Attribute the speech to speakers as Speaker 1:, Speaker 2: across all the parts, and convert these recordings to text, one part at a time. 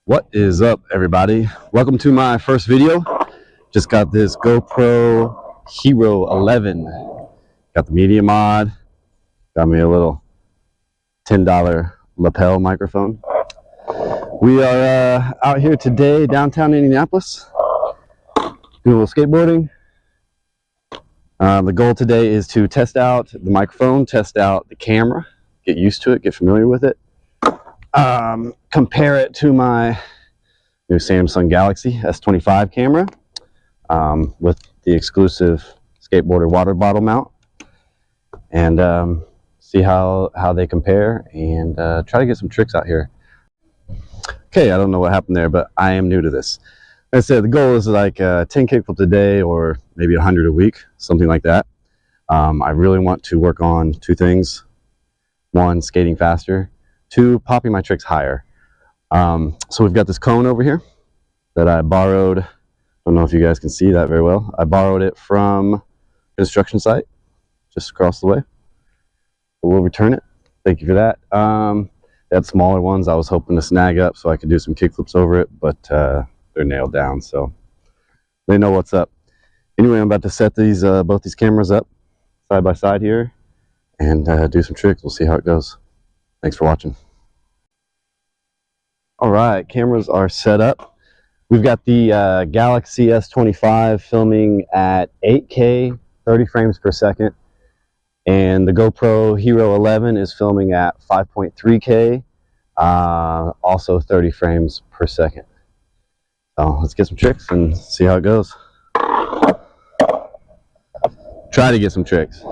Speaker 1: What is up, everybody? Welcome to my first video. Just got this GoPro Hero 11. Got the media mod. Got me a little $10 lapel microphone. We are out here today, downtown Indianapolis, doing a little skateboarding. The goal today is to test out the microphone, test out the camera, get used to it, get familiar with it. Compare it to my new Samsung Galaxy S25 camera with the exclusive skateboarder water bottle mount, and see how they compare, and try to get some tricks out here. Okay, I don't know what happened there, but I am new to this. Like I said, the goal is like 10 kickflips a day, or maybe 100 a week, something like that. I really want to work on two things. One, skating faster. Two, popping my tricks higher. So we've got this cone over here that I borrowed. I don't know if you guys can see that very well. I borrowed it from a construction site just across the way. We'll return it. Thank you for that. They had smaller ones I was hoping to snag up so I could do some kickflips over it, but they're nailed down, so they know what's up. Anyway, I'm about to set these both these cameras up side by side here and do some tricks. We'll see how it goes. Thanks for watching. All right, cameras are set up. We've got the Galaxy S25 filming at 8K, 30 frames per second. And the GoPro Hero 11 is filming at 5.3K, also 30 frames per second. So let's get some tricks and see how it goes. Try to get some tricks.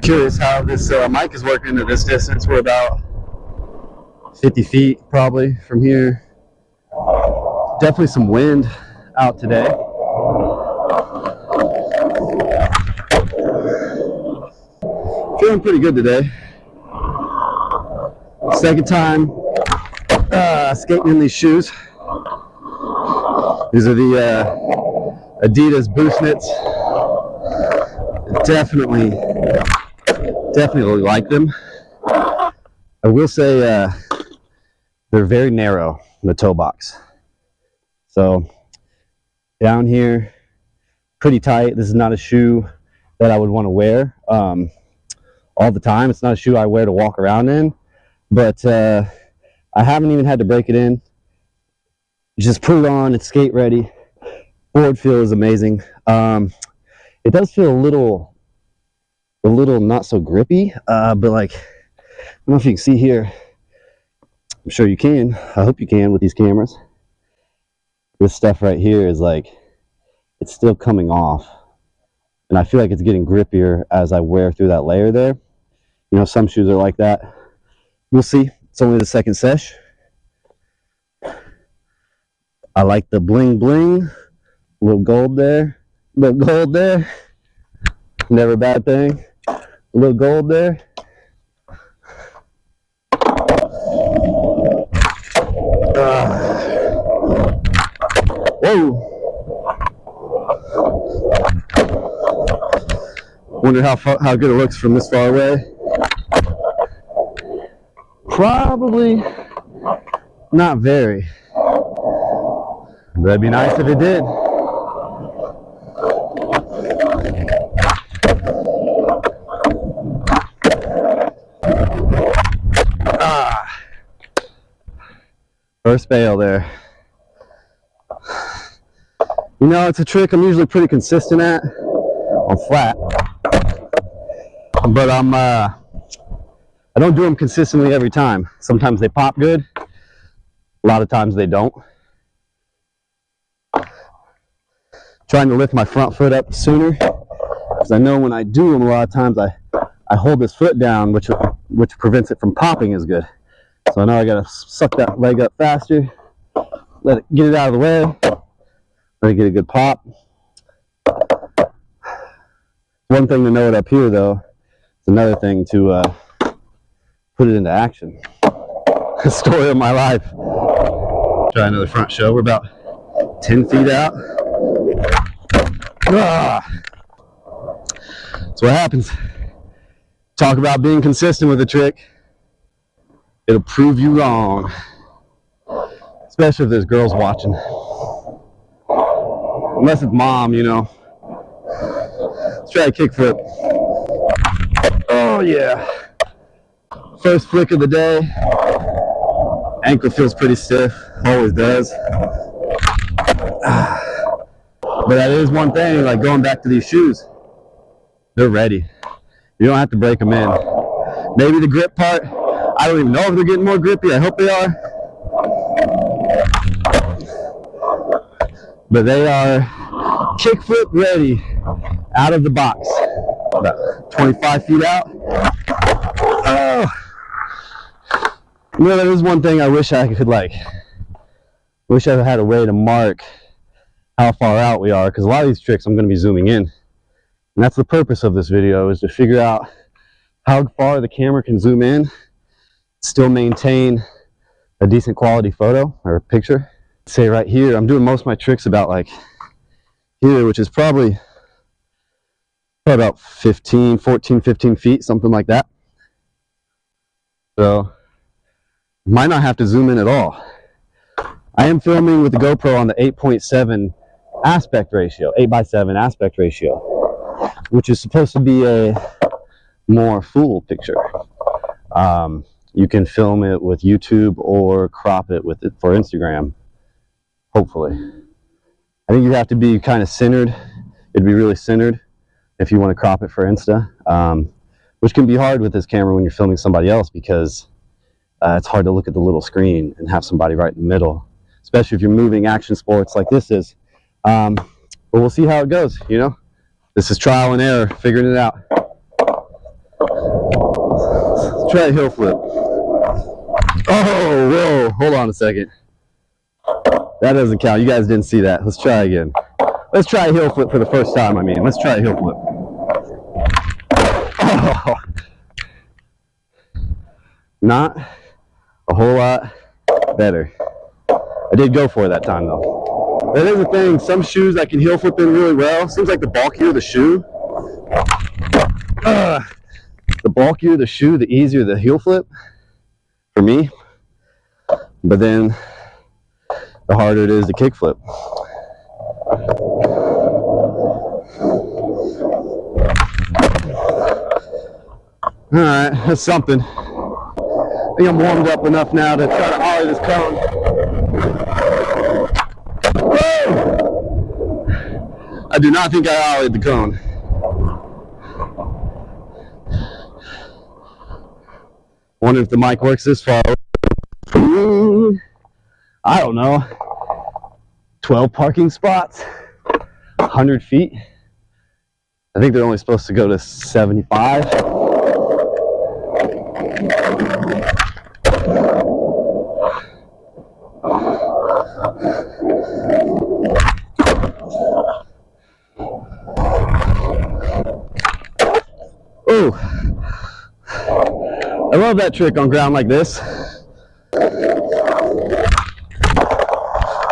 Speaker 1: Curious how this mic is working at this distance. We're about 50 feet probably from here. Definitely some wind out today. Feeling pretty good today. Second time skating in these shoes. These are the Adidas Busenitz. Definitely like them. I will say they're very narrow in the toe box. So down here, pretty tight. This is not a shoe that I would want to wear all the time. It's not a shoe I wear to walk around in, but I haven't even had to break it in. Just put it on, it's skate ready. Board feel is amazing. It does feel a little not so grippy, but like, I don't know if you can see here. I'm sure you can. I hope you can with these cameras. This stuff right here is like, it's still coming off, and I feel like it's getting grippier as I wear through that layer there. You know, some shoes are like that. We'll see. It's only the second sesh. I like the bling bling. Little gold there. Little gold there. Never a bad thing. A little gold there. Whoa! Wonder how good it looks from this far away. Probably not very. That'd be nice if it did. First fail there. You know, it's a trick I'm usually pretty consistent at on flat, but I don't do them consistently every time. Sometimes they pop good, a lot of times they don't. Trying to lift my front foot up sooner, because I know when I do them, a lot of times I hold this foot down, which prevents it from popping as good. So I know I gotta suck that leg up faster, get it out of the way, let it get a good pop. One thing to note up here, though, it's another thing to put it into action. The story of my life. Try another front show. We're about 10 feet out. That's what happens. Talk about being consistent with a trick. It'll prove you wrong. Especially if there's girls watching. Unless it's mom, you know. Let's try a kickflip. Oh yeah. First flick of the day. Ankle feels pretty stiff. Always does. But that is one thing, like going back to these shoes. They're ready. You don't have to break them in. Maybe the grip part, I don't even know if they're getting more grippy. I hope they are. But they are kickflip ready out of the box. About 25 feet out. Oh. You know, that is one thing I wish I could wish I had a way to mark how far out we are, because a lot of these tricks I'm going to be zooming in. And that's the purpose of this video, is to figure out how far the camera can zoom in, still maintain a decent quality photo or picture. Say right here, I'm doing most of my tricks about like here, which is probably about 14, 15 feet, something like that. So might not have to zoom in at all. I am filming with the GoPro on the 8.7 aspect ratio, 8:7 aspect ratio, which is supposed to be a more full picture. You can film it with YouTube or crop it with it for Instagram, hopefully. I think you have to be kind of centered. It'd be really centered if you want to crop it for Insta, which can be hard with this camera when you're filming somebody else, because it's hard to look at the little screen and have somebody right in the middle, especially if you're moving action sports like this is. But we'll see how it goes, you know? This is trial and error, figuring it out. Let's try a heel flip. Oh, whoa, hold on a second. That doesn't count. You guys didn't see that. Let's try again. Let's try a heel flip for the first time, I mean. Let's try a heel flip. Oh. Not a whole lot better. I did go for it that time, though. That is the thing. Some shoes I can heel flip in really well. Seems like the bulkier the shoe, the easier the heel flip for me. But then the harder it is to kick flip. All right, that's something. I think I'm warmed up enough now to try to ollie this cone. Woo! I do not think I ollied the cone. Wonder if the mic works this far. I don't know. 12 parking spots, 100 feet. I think they're only supposed to go to 75. Ooh. I love that trick on ground like this.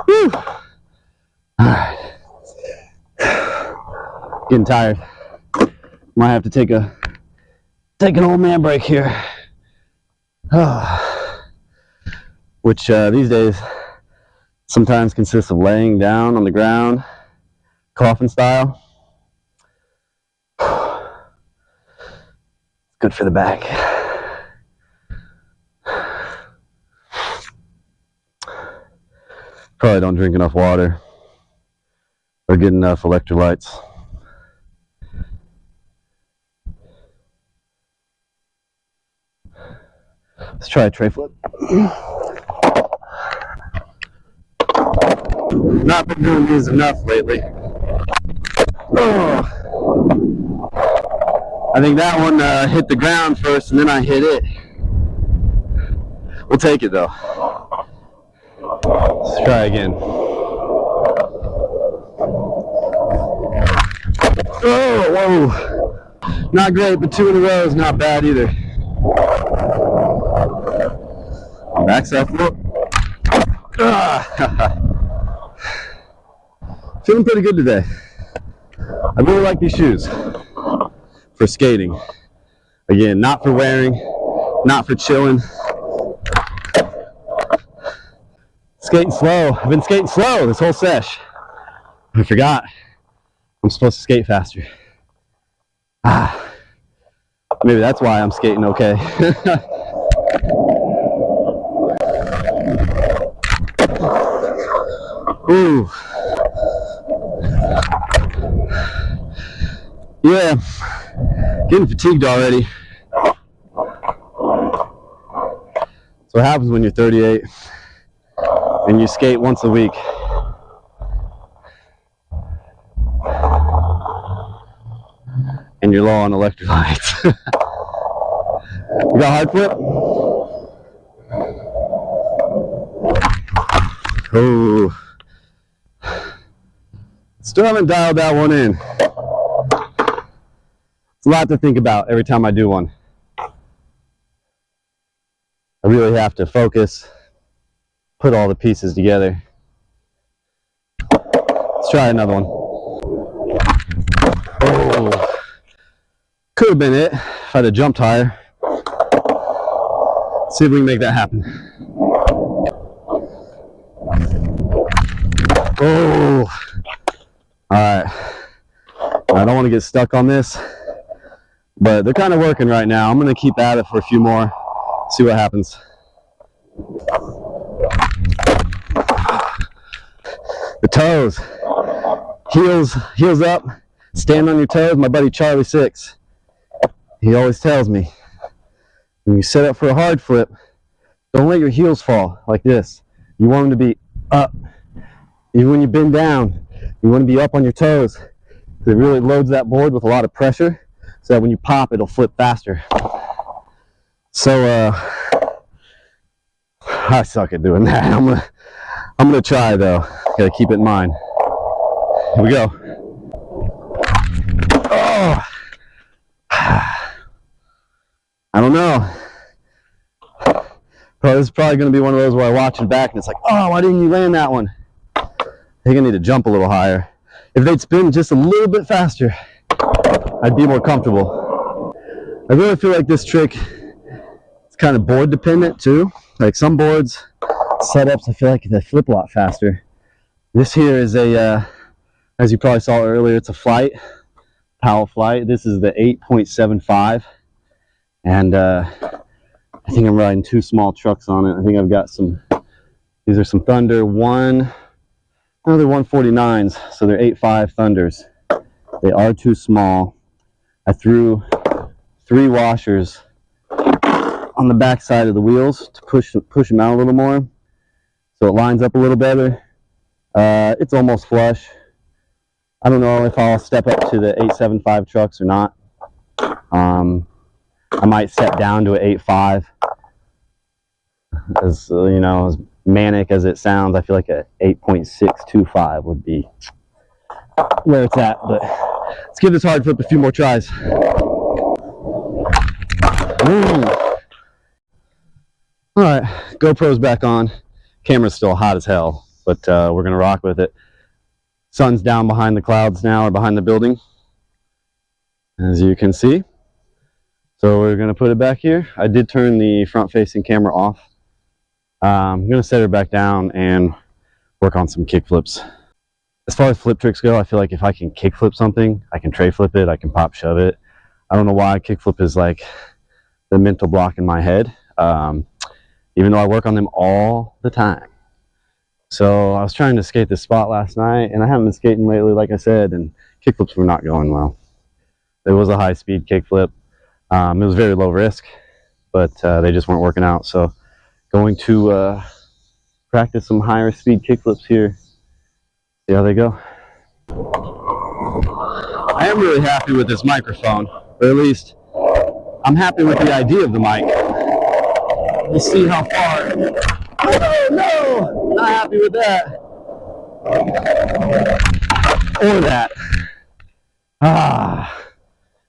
Speaker 1: Whew. Alright. Getting tired. Might have to take an old man break here. Which these days sometimes consists of laying down on the ground, coffin style. Good for the back. Probably don't drink enough water or get enough electrolytes. Let's try a tray flip. Not been doing these enough lately. Oh. I think that one hit the ground first and then I hit it. We'll take it though. Let's try again. Oh, whoa. Not great, but 2 in a row is not bad either. Backside flip. Feeling pretty good today. I really like these shoes for skating. Again, not for wearing, not for chilling. Skating slow. I've been skating slow this whole sesh. I forgot I'm supposed to skate faster. Maybe that's why I'm skating okay. Ooh. Yeah, getting fatigued already. So what happens when you're 38 and you skate once a week. And you're low on electrolytes. You got hard flip? Oh. Still haven't dialed that one in. It's a lot to think about every time I do one. I really have to focus, put all the pieces together. Let's try another one. Oh. Could have been it if I'd have jumped higher. Let's see if we can make that happen. Oh. Alright. I don't want to get stuck on this, but they're kind of working right now. I'm going to keep at it for a few more, see what happens. The toes. Heels up, stand on your toes. My buddy Charlie 6, he always tells me, when you set up for a hard flip, don't let your heels fall like this. You want them to be up. Even when you bend down, you want to be up on your toes. It really loads that board with a lot of pressure, so that when you pop, it'll flip faster. So I suck at doing that. I'm gonna try though. Gotta keep it in mind. Here we go. Oh, I don't know. This is probably gonna be one of those where I watch it back and it's like, oh, why didn't you land that one? I think I need to jump a little higher. If they'd spin just a little bit faster, I'd be more comfortable. I really feel like this trick is kind of board dependent too. Like some boards, setups, I feel like they flip a lot faster. This here is a, as you probably saw earlier, it's a flight, Powell flight. This is the 8.75. And I think I'm riding 2 small trucks on it. I think I've got some, these are some Thunder they're 149s, so they're 8.5 Thunders. They are too small. I threw 3 washers on the back side of the wheels to push them out a little more, so it lines up a little better. It's almost flush. I don't know if I'll step up to the 8.75 trucks or not. I might step down to an 8.5. As you know, as manic as it sounds, I feel like a 8.625 would be where it's at. But let's give this hard flip a few more tries. All right, GoPro's back on. Camera's still hot as hell, but we're gonna rock with it. Sun's down behind the clouds now, or behind the building, as you can see. So we're gonna put it back here. I did turn the front-facing camera off. I'm gonna set her back down and work on some kick flips. As far as flip tricks go, I feel like if I can kick flip something, I can tray flip it, I can pop shove it. I don't know why kick flip is like the mental block in my head, even though I work on them all the time. So I was trying to skate this spot last night, and I haven't been skating lately, like I said, and kick flips were not going well. It was a high-speed kick flip. It was very low risk, but they just weren't working out. So going to practice some higher speed kick flips here. See how they go. I am really happy with this microphone, or at least I'm happy with the idea of the mic. We'll see how far. Oh no! Not happy with that. Or that.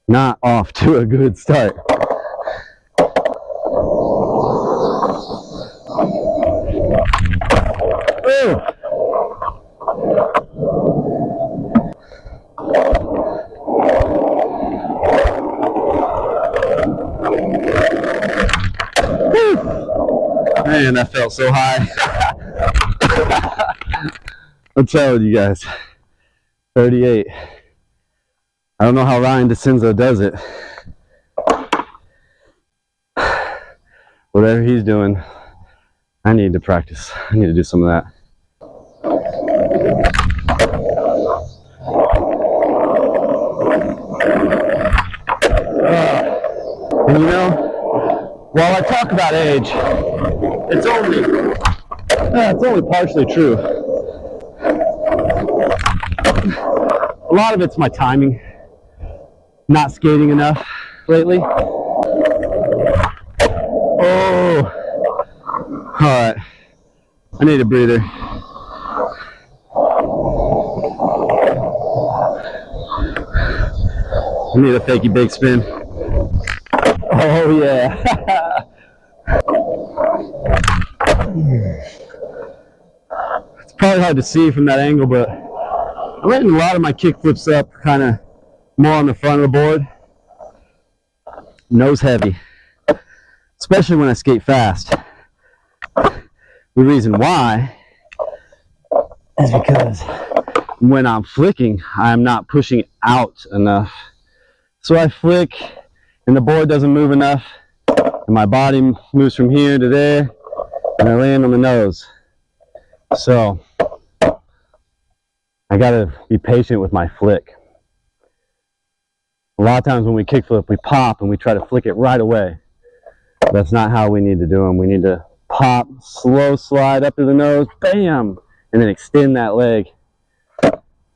Speaker 1: Not off to a good start. Man, that felt so high. I'm telling you guys, 38. I don't know how Ryan DeCinzo does it. Whatever he's doing, I need to practice. I need to do some of that. And you know, while I talk about age, it's only partially true. A lot of it's my timing, not skating enough lately. Oh, all right. I need a breather. I need a fakey big spin. Oh yeah. It's probably hard to see from that angle, but I'm letting a lot of my kick flips up kind of more on the front of the board. Nose heavy, especially when I skate fast. The reason why is because when I'm flicking, I'm not pushing out enough. So I flick and the board doesn't move enough, and my body moves from here to there, and I land on the nose. So I gotta be patient with my flick. A lot of times when we kickflip, we pop and we try to flick it right away. That's not how we need to do them. We need to pop, slow slide up to the nose, bam, and then extend that leg.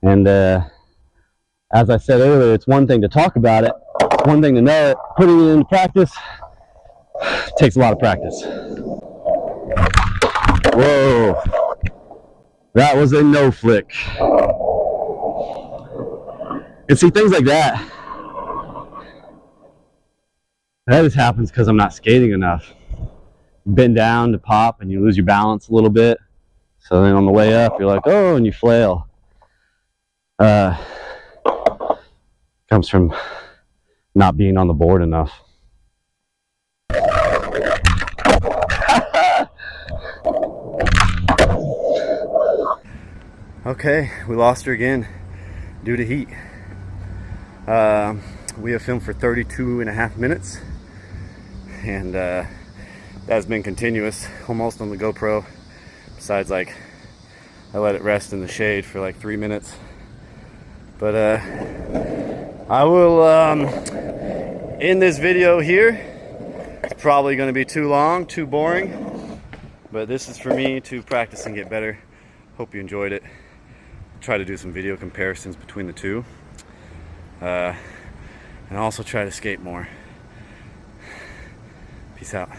Speaker 1: And as I said earlier, it's one thing to talk about it. It's one thing to know it. Putting it into practice takes a lot of practice. Whoa. That was a no flick. And see, things like that, that just happens because I'm not skating enough. Bend down to pop and you lose your balance a little bit. So then on the way up, you're like, oh, and you flail. Comes from not being on the board enough. Okay, we lost her again due to heat. We have filmed for 32.5 minutes, and that's been continuous, almost on the GoPro. Besides, like, I let it rest in the shade for like 3 minutes. But I will end this video here. It's probably going to be too long, too boring, but this is for me to practice and get better. Hope you enjoyed it. Try to do some video comparisons between the two, and also try to skate more. Peace out.